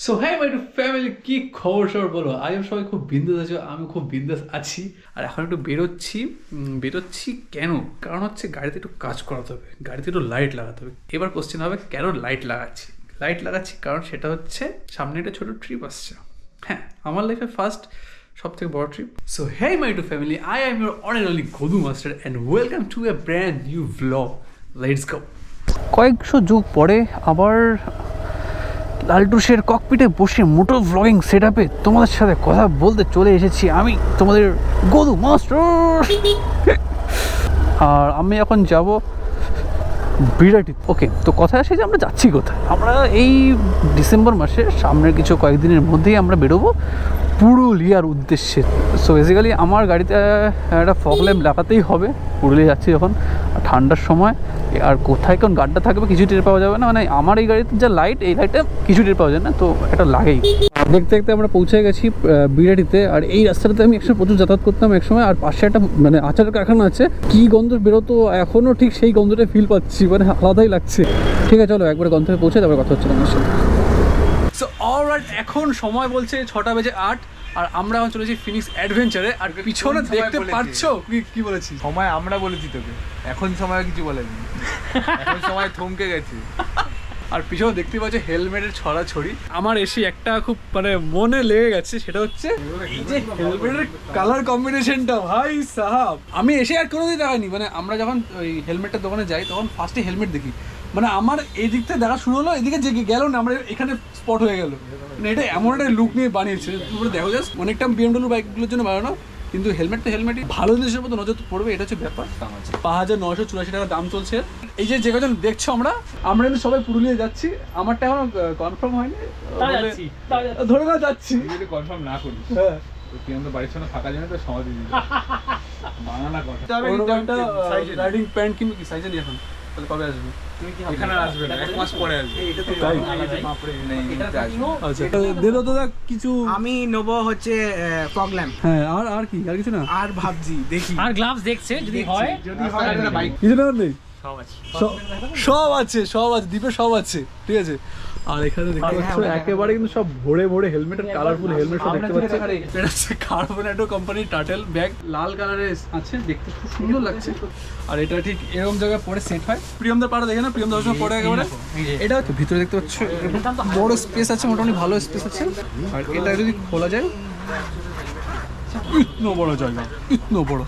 So হ্যাঁ my family, কি খবর সবার বলো? আমি সবাই খুব বিন্দাস আছো, আমি খুব বিন্দাস আছি। আর এখন একটু বেরোচ্ছি কেন? কারণ হচ্ছে গাড়িতে একটু কাজ করাতে হবে, গাড়িতে একটু লাইট লাগাতে হবে। এবার কোশ্চেন হবে কেন লাইট লাগাচ্ছি কারণ সেটা হচ্ছে সামনে একটা ছোটো ট্রিপ আসছে। হ্যাঁ, আমার লাইফে ফার্স্ট সব থেকে বড় trip. So hey my family, I am your own and only Godu master and welcome to a brand new vlog. Let's go. কয়েকশো যুগ পরে আবার লালটুসের ককপিটে বসে মোটর ব্লগিং সেট আপে তোমাদের সাথে কথা বলতে চলে এসেছি আমি, তোমাদের গদু মাস্টার। আর আমি এখন যাব বিরাটি। ওকে, তো কথা আসে যে আমরা যাচ্ছি কোথায়। আমরা এই ডিসেম্বর মাসে সামনের কিছু কয়েকদিনের মধ্যেই আমরা বেরোবো পুরুলিয়ার উদ্দেশ্যে। সো বেসিক্যালি আমার গাড়িতে একটা ফগ ল্যাম্প লাগাতেই হবে, পুরুলিয়া যাচ্ছি যখন, ঠান্ডার সময়। আর কোথায় কোন গাড়িটা থাকবে কিছু টের পাওয়া যাবে না, মানে আমার এই গাড়িতে যা লাইট, এই লাইটটা কিছু টের পাওয়া যায় না, তো এটা লাগেই। দেখতে দেখতে আমরা পৌঁছে গেছি বিরাটিতে। আর এই রাস্তাটাতে আমি একসময় প্রচুর যাতায়াত করতাম একসময়। আর পাশে একটা মানে আচারের কারখানা আছে, কি গন্ধ বেরোতো, এখনও ঠিক সেই গন্ধটা ফিল পাচ্ছি, মানে আলাদাই লাগছে। ঠিক আছে, চলো একবার গন্তব্যে পৌঁছে তারপরে কথা হচ্ছে তোমার সাথে। সো অলরাইট, এখন সময় বলছে 6:08 আর আমরা এখন চলেছি ফিনিক্স অ্যাডভেঞ্চারে। আর পিছনে দেখতে পাচ্ছো কি বলেছি? সময় আমরা বলেছি তোকে, এখন সময় কিছু বলেনি, এখন সময় থমকে গেছে। আর পিছনে দেখতে পাচ্ছ হেলমেটের ছড়াছড়ি। আমার এসে একটা খুব মানে মনে লেগে গেছে, সেটা হচ্ছে এই যে হেলমেটের কালার কম্বিনেশনটা। ভাই সাহাব, আমি এসে আর কোনোদিন দেখাইনি। মানে আমরা যখন ওই হেলমেটের দোকানে যাই তখন ফার্স্টে হেলমেট দেখি, মানে আমার এই দিক থেকে দেখা শুরু হলো, এদিকে যে গেল না আমরা এখানে স্পট হয়ে গেল। মানে এটা এমন একটা লুক নিয়ে বানিয়েছে, তোমরা দেখো জাস্ট। অনেকটা বিএমডব্লিউ বাইকগুলোর জন্য বানানো, কিন্তু হেলমেটই ভালো জিনিসের মতো নজর পড়বে, এটা হচ্ছে ব্যাপার। 5,984 টাকা দাম চলছে। এই যে কজন দেখছো আমরা কিন্তু সবাই পুরুলিয়া যাচ্ছি। আমারটা এখনো কনফার্ম হয়নি, ধরে না যাচ্ছি। যদি কনফার্ম না করি তুই আমাদের বাড়ির সামনে ফাঁকা জানি তো সমাধি দিবি বানানা কথা। রাইডিং প্যান্ট কিনবি কি সাইজে নিয়ে এখন? তাহলে কবে আসবে? এখানে আসবে না, 1 মাস পরে আসবে। কিছু আমি নেবো হচ্ছে ফগ ল্যাম্প। হ্যাঁ, আর কি, আর কিছু না। আর ভাবছি দেখি, আর গ্লাভস দেখছে যদি হয় বাইক কিছু না, নেই সব আছে দ্বীপে সব আছে, ঠিক আছে। আর এখানে দেখতে পাচ্ছ একেবারে কিন্তু সব ভরে হেলমেটের কালারফুল হেলমেট সব দেখতে পাচ্ছ। এটা হচ্ছে কার্বোনেটো কোম্পানির টাটেল ব্যাগ, লাল কালারের আছে, দেখতে খুব সুন্দর লাগছে। আর এটা ঠিক এরকম জায়গায় পরে সেট হয়। প্রিয়মদার পাড়া দেখে না, প্রিয়মদার সময় পরে একেবারে। এটা হচ্ছে ভিতরে দেখতে পাচ্ছ বড় স্পেস আছে, মোটামুটি ভালো স্পেস আছে। আর এটা যদি খোলা যায়, ইতনো বড় জায়গা, ইতনো বড়,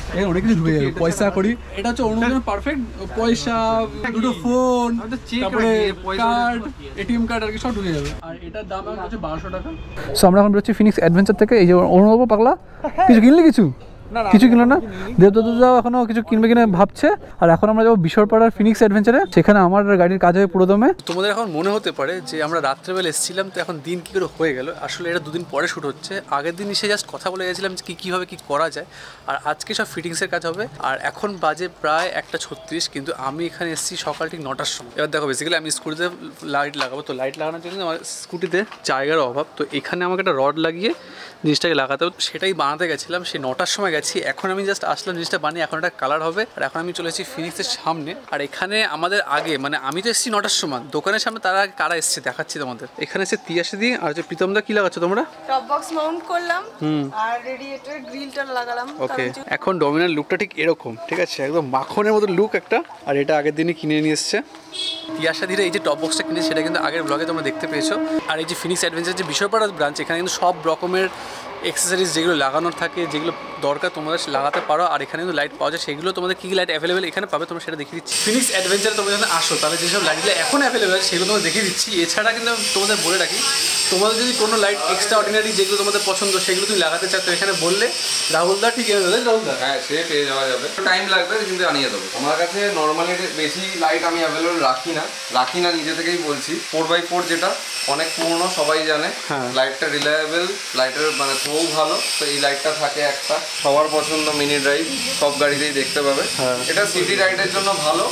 এখানে অনেক কিছু ঢুকে যাবে। পয়সা করি, এটা হচ্ছে অনুমোদন পারফেক্ট। পয়সা, দুটো ফোন, তারপরে কার্ড, এটিএম কার্ড আর কি সব ঢুকে যাবে। আর এটার দাম এখন হচ্ছে 1200 টাকা। সো আমরা এখন বেরোচ্ছি ফিনিক্স অ্যাডভেঞ্চার থেকে। এই যে অনুভব পাগলা কিছু কিনলে, কিছু কিনলো না। দেবদাদাও এখনো কিছু কিনবে কিনা ভাবছে। আর এখন আমরা যাবো বিশরপাড়ার ফিনিক্স অ্যাডভেঞ্চারে, সেখানে আমার গাড়ির কাজ হবে পুরোদমে। তোমাদের এখন মনে হতে পারে যে আমরা রাত্রেবেলা এসেছিলাম, তো এখন দিন কী করে হয়ে গেল। আসলে এটা 2 দিন পরে শ্যুট হচ্ছে। আগের দিন এসে জাস্ট কথা বলে গেছিলাম যে কীভাবে কী করা যায়। আর আজকে সব ফিটিংসের কাজ হবে। আর এখন বাজে প্রায় 1:36, কিন্তু আমি এখানে এসেছি সকাল ঠিক 9টার সময়। এবার দেখো, বেসিক্যালি আমি স্কুটিতে লাইট লাগাবো, তো লাইট লাগানোর জন্য আমার স্কুটিতে জায়গার অভাব। তো এখানে আমাকে একটা রড লাগিয়ে জিনিসটাকে লাগাতে হবে, সেটাই বানাতে গেছিলাম। সেই 9টার সময় গেছি, এখন আমি জাস্ট আসলাম জিনিসটা বানিয়ে, এখন একটা কালার হবে। আর এখন আমি চলে এসেছি ফিনিক্সের সামনে। আর এখানে আমাদের আগে, মানে আমি তো এসেছি 9টার সময় দোকানের সামনে, তার আগে কারা এসেছে দেখাচ্ছি তোমাদের। এখানে এসে তিয়াসে দিয়ে আর যে প্রীতমদা কি লাগাচ্ছ তোমরা? টপ বক্স মাউন্ট করলাম আর রেডিয়েটর গ্রিলটা লাগালাম। ওকে, এখন ডমিনার লুকটা ঠিক এরকম, ঠিক আছে, একদম মাখনের মতো লুক একটা। আর এটা আগের দিনই কিনে নিয়ে এসছে তিয়াসা ধীরে। এই যে টপ বক্সটা কিনেছে সেটা কিন্তু আগের ব্লগে তোমরা দেখতে পেয়েছো। আর এই যে ফিনিক্স অ্যাডভেঞ্চার যে বিশরপাড়া ব্রাঞ্চ, এখানে কিন্তু সব রকমের এক্সেসরিজ যেগুলো লাগানোর থাকে, যেগুলো দরকার তোমরা লাগাতে পারো। আর এখানে কিন্তু লাইট পাওয়া যায়, সেগুলো তোমাদের কী লাইট অ্যাভেলেবেল এখানে পাবে তোমরা সেটা দেখিয়ে দিচ্ছি। ফিনিক্স অ্যাডভেঞ্চারে তোমরা যখন আসো তাহলে যেসব লাইটগুলো এখন অ্যাভেলেবেল আছে সেগুলো তোমাদের দেখিয়ে দিচ্ছি। এছাড়া কিন্তু তোমাদের বলে রাখি, তোমাদের যদি কোনো লাইট এক্সট্রা অর্ডিনারি যেগুলো তোমাদের পছন্দ সেগুলো তুমি লাগাতে চাও, তো এখানে বললে রাহুলদা ঠিক এনে দেবে। রাহুলদা হ্যাঁ, সে পেয়ে যাওয়া যাবে, টাইম লাগবে কিন্তু আনিয়ে দেবো। আমার কাছে নর্মালি বেশি লাইট আমি অ্যাভেলেবেল রাখি না, নিজে থেকেই বলছি। 4x4 যেটা অনেক পুরনো, সবাই জানে। লাইটটা রিলায়েবল, লাইটের মানে খুব ভালো। তো এই লাইটটা থাকে একটা, সবার পছন্দ, মিনি ড্রাইভ, সব গাড়িতেই দেখতে পাবে। এটা সিটি রাইডের জন্য ভালো।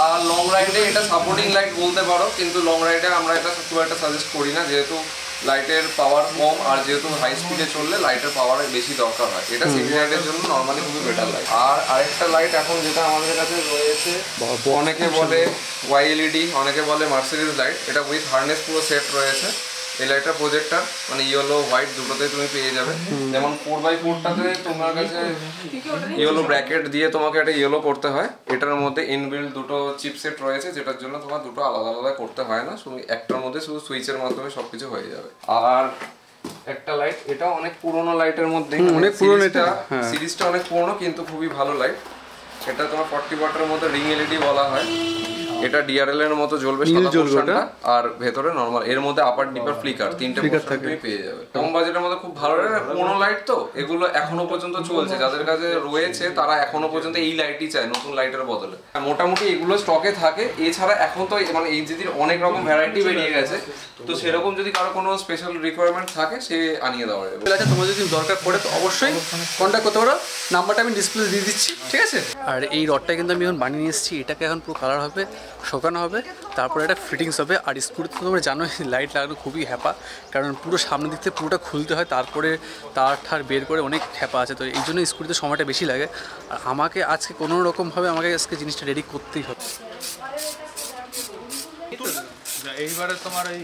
আর লং রাইডে এটা সাপোর্টিং লাইট বলতে পারো, কিন্তু লং রাইডে আমরা এটা খুব একটা সাজেস্ট করি না, যেহেতু লাইটের পাওয়ার কম, আর যেহেতু হাই স্পিডে চললে লাইটের পাওয়ার বেশি দরকার হয়, এটা সিটি লাইটের জন্য নর্মালি খুবই বেটার লাইট। আর আরেকটা লাইট এখন যেটা আমাদের কাছে রয়েছে, অনেকে বলে ওয়াইএলইডি, অনেকে বলে মার্সিডিজ লাইট, এটা উইথ হার্নেস পুরো সেট রয়েছে। এই লাইটটা প্রজেক্টর মানে ইয়েলো হোয়াইট দুটোতে তুমি পেয়ে যাবে। যেমন 4x4টাতে তোমার কাছে ইয়েলো ব্র্যাকেট দিয়ে তোমাকে একটা ইয়েলো করতে হয়, এটার মধ্যে ইনবিল্ড দুটো চিপসেট রয়েছে, যেটার জন্য তোমার দুটো আলাদা আলাদা করতে হয় না, শুধু একটার মধ্যে শুধু সুইচের মাধ্যমে সবকিছু হয়ে যাবে। আর একটা লাইট, এটা অনেক পুরোনো লাইটের মধ্যে, অনেক পুরোনো, এটা সিরিজটা অনেক পুরোনো কিন্তু খুবই ভালো লাইট। এটা তোমার 40 ওয়াটের মধ্যে রিং এলইডি বলা হয়। এটা ডিআরএল এর মতো জ্বলবে সাদা পোর্শনটা, আর ভেতরে নরমাল, এর মধ্যে আপার ডিপার ফ্লিকার তিনটে পোর্শন তুমি পেয়ে যাবে। কম বাজেটের মধ্যে খুব ভালো লাগে। পুরোনো লাইট তো এগুলো এখনো পর্যন্ত চলছে, যাদের কাছে রয়েছে তারা এখনো পর্যন্ত এই লাইটই চায় নতুন লাইটের বদলে। মোটামুটি এগুলো স্টকে থাকে। এছাড়া এখন তো মানে এই যদি অনেক রকম ভ্যারাইটি বেরিয়ে গেছে, তো সেরকম যদি কারো কোনো স্পেশাল রিকোয়ারমেন্ট থাকে সে আনিয়ে দেওয়া যাবে। আচ্ছা, তোমার যদি দরকার পড়ে তো অবশ্যই কন্ট্যাক্ট করতে পারো, নাম্বারটা আমি ডিসপ্লে দিয়ে দিচ্ছি, ঠিক আছে? আর এই রডটা কিন্তু আমি এখন বানিয়ে নিয়ে এসেছি, এটাকে এখন পুরো কালার হবে, শোকানো হবে, তারপরে এটা ফিটিংস হবে। আর স্ক্রুতে তো তোমরা জানো লাইট লাগানো খুবই হ্যাপা, কারণ পুরো সামনের দিক থেকে পুরোটা খুলতে হয়, তারপরে তার ঠার বের করে অনেক হ্যাপা আছে, তো এই জন্য স্ক্রুতে সময়টা বেশি লাগে। আর আমাকে আজকে কোনো রকমভাবে আমাকে আজকে জিনিসটা রেডি করতেই হবে। এইবারে তোমার এই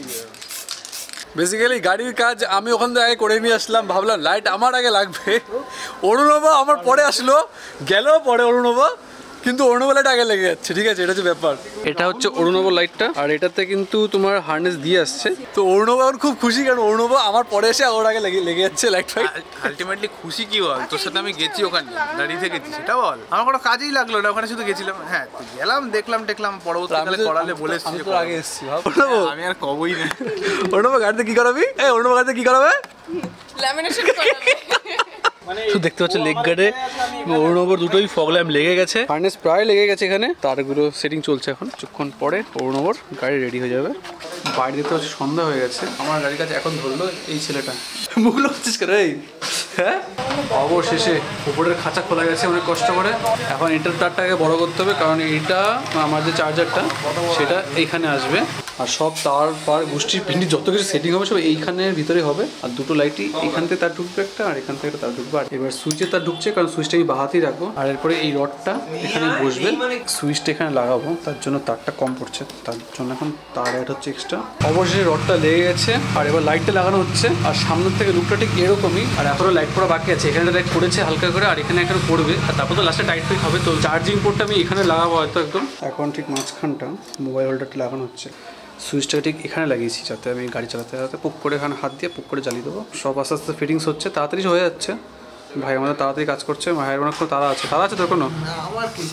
বেসিক্যালি গাড়ির কাজ আমি ওখান থেকে আগে করে নিয়ে আসলাম, ভাবলাম লাইট আমার আগে লাগবে, অরুণবা আমার পরে আসলো, গেল পরে অরুণবা, কিন্তু অরুণবা লাইট আগে লেগে যাচ্ছে, ঠিক আছে? এটা হচ্ছে ব্যাপার। এটা হচ্ছে অরুণবা লাইটটা, আর এটাতে কিন্তু তোমার হার্নেস দিয়ে আসছে। তো অরুণবা খুব খুশি, কারণ অরুণবা আমার পরে এসে ওর আগে লেগে যাচ্ছে লাইট ফাইট। আলটিমেটলি খুশি কি বল, তোর সাথে আমি গেছি ওখানে দাঁড়িয়ে থেকেছি, সেটা বল। আমার কোনো কাজেই লাগলো না, ওখানে শুধু গেছিলাম। হ্যাঁ গেলাম, দেখলাম টেকলাম, পরবর্তীকালে করালে বলে আমি তো আগে এসেছি। আমি আর কবই না। অরুণবা গাড়িতে কি করাবি? অরুণবা গাড়িতে কি করাবে? ল্যামিনেশন করাবে। দেখতে পাচ্ছ লেগ গার্ডে অরুণবর দুটোই ফগ ল্যাম্প লেগে গেছে, হার্নেস প্রায় লেগে গেছে, এখানে তারগুলো সেটিং চলছে। এখন কিছুক্ষণ পরে অরুণবর গাড়ি রেডি হয়ে যাবে। বাইরে দেখতে পাচ্ছি সন্ধ্যা হয়ে গেছে। আমার গাড়ির কাছে এখন ধরলো এই ছেলেটা। মুখগুলো হচ্ছিস কেন? এই হ্যাঁ, অবশেষে উপরের খাঁচা খোলা গেছে অনেক কষ্ট করে। এখন এটার তারটাকে বড় করতে হবে, কারণ এইটা আমার যে চার্জারটা সেটা এইখানে আসবে, আর সব তার পার গোষ্ঠীর পিন্ডি যত কিছু সেটিং হবে সব এইখানের ভিতরে হবে। আর দুটো লাইটই এখান থেকে তার ঢুকবে একটা, আর এখান থেকে তার ঢুকবে। আর এবার সুইচে তার ঢুকছে, কারণ সুইচটা আমি বাহাতেই রাখবো। আর এরপরে এই রডটা এখানে বসবে, সুইচটা এখানে লাগাবো, তার জন্য তারটা কম পড়ছে, তার জন্য এখন তার অ্যাড হচ্ছে এক্সট্রা। অবশ্যই রডটা লেগে গেছে, আর এবার লাইটটা লাগানো হচ্ছে। আর সামনের থেকে লুকটা ঠিক এরকমই, আর এখনো লাইট পড়া বাকি আছে। এখানে লাইট পড়েছে হালকা করে, আর এখানে এখানে পড়বে, আর তারপর তো লাস্টে টাইট ফিট হবে। তো চার্জিং পোর্টটা আমি এখানে লাগাবো হয়তো একদম। এখন ঠিক মাঝখানটা মোবাইল হোল্ডারটা লাগানো হচ্ছে, সুইচটা ঠিক এখানে লাগিয়েছি, যাতে আমি গাড়ি চালাতে চালাতে পুক করে এখানে হাত দিয়ে পুক করে জ্বালিয়ে দেবো। সব আস্তে আস্তে ফিটিংস হচ্ছে, তাড়াতাড়ি হয়ে যাচ্ছে। ভাই আমাদের তাড়াতাড়ি কাজ করছে, ভাইয়ের অনেকক্ষণ তারা আছে। তারা আছে তোর কোনো? আমার কি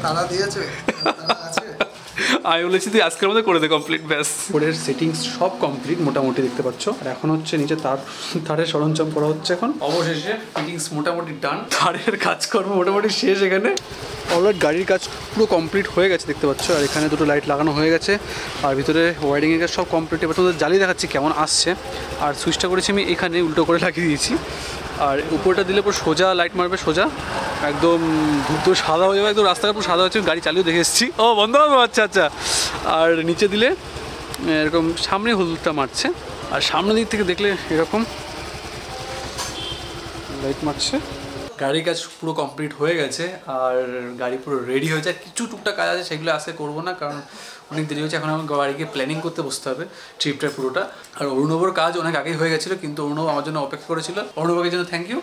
তারা দিয়েছে, আমি বলেছি তুই আজকের মধ্যে করে দে কমপ্লিট, ব্যাস। ওপরের সেটিংস সব কমপ্লিট মোটামুটি দেখতে পাচ্ছ। আর এখন হচ্ছে নিচে তারের সরঞ্জাম করা হচ্ছে। এখন অবশেষে ফিটিংস মোটামুটি ডান, তারের কাজকর্ম মোটামুটি শেষ। এখানে অলরেডি গাড়ির কাজ পুরো কমপ্লিট হয়ে গেছে দেখতে পাচ্ছ। আর এখানে দুটো লাইট লাগানো হয়ে গেছে, আর ভিতরে ওয়ারিংয়ের কাজ সব কমপ্লিট। এবার তোমাদের জ্বালিয়ে দেখাচ্ছি কেমন আসছে। আর সুইচটা করেছি আমি এখানে উল্টো করে লাগিয়ে দিয়েছি, আর উপরটা দিলে পুরো সোজা লাইট মারবে, সোজা একদম ধূপ সাদা হয়ে যাবে, একদম রাস্তাঘাট পুরো সাদা হচ্ছে। গাড়ি চালিয়েও দেখে এসেছি। ও বন্ধ হবে, আচ্ছা আচ্ছা। আর নিচে দিলে এরকম সামনে হলুদটা মারছে, আর সামনের দিক থেকে দেখলে এরকম লাইট মারছে। গাড়ির কাজ পুরো কমপ্লিট হয়ে গেছে, আর গাড়ি পুরো রেডি হয়ে যায়। কিছু টুকটাক কাজ আছে, সেগুলো আজকে করবো না, কারণ অনেক দেরি হচ্ছে। এখন আমার গাড়িকে প্ল্যানিং করতে বসতে হবে ট্রিপটা পুরোটা। আর অরুণবর কাজ অনেক আগেই হয়ে গেছিলো, কিন্তু অরুণব আমার জন্য অপেক্ষা করেছিল। অরুণবকে জন্য থ্যাংক ইউ।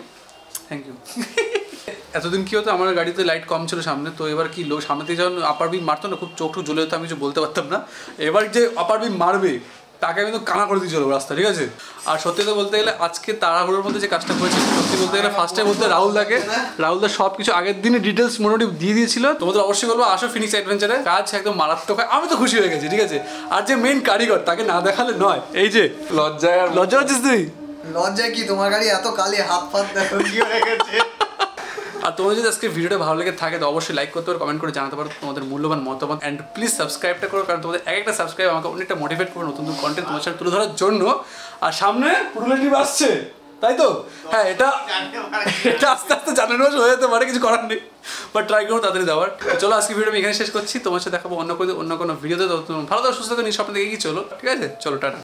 এতদিন কী হতো, আমার গাড়িতে লাইট কম ছিল সামনে, তো এবার কি লোক সামনে থেকে যখন আপার বিম মারতো না, খুব চোখ ঠোক জ্বলে যেত, আমি কিছু বলতে পারতাম না। এবার যে আপার বিম মারবে তাকে আমি তো কানা করে দিয়েছিল রাস্তা, ঠিক আছে? আর সত্যি তো বলতে গেলে আজকে তাড়াহুড়োর মধ্যে যে কাজটা করেছি, সত্যি বলতে গেলে ফার্স্টে বলতে রাহুলদা সব কিছু আগের দিনে ডিটেলস মোটামুটি দিয়ে দিয়েছিল। তোমাদের অবশ্যই বলবো আসো ফিনিক্স অ্যাডভেঞ্চারে, কাজ একদম মারাত্মক হয়। আমি তো খুশি হয়ে গেছি, ঠিক আছে? আর যে মেইন কারিগর তাকে না দেখালে নয়। এই যে লজ্জা হচ্ছিস তুই? লজ্জা কি, তোমার গাড়ি এত কালি, হাত ফাত দেখো কি হয়ে গেছে। আর তোমাদের যদি আজকে ভিডিওটা ভালো লেগে থাকে তো অবশ্যই লাইক করতে পারো, কমেন্ট করে জানাতে পারো তোমাদের মূল্যবান মতামত। অ্যান্ড প্লিজ সাবস্ক্রাইবটা করো, কারণ তোমাদের একটা সাবস্ক্রাইব আমাকে অনেকটা মোটিভেট করবে নতুন নতুন কন্টেন্ট তোমার সাথে তুলে ধরার জন্য। আর সামনে পুরুলিয়া আসছে, তাই তো? হ্যাঁ, এটা আস্তে আস্তে জানানো হয়ে যেতে পারে, কিছু করার নেই, বাট ট্রাই করো তাড়াতাড়ি দেওয়ার। চলো আজকে ভিডিও আমি এখানে শেষ করছি, তোমার সাথে দেখাবো অন্য কোনো ভিডিওতে। ভালো থাকো, সুস্থ থাকো, নিজ স্বপ্ন দেখে কি চলো, ঠিক আছে? চলো টাটা।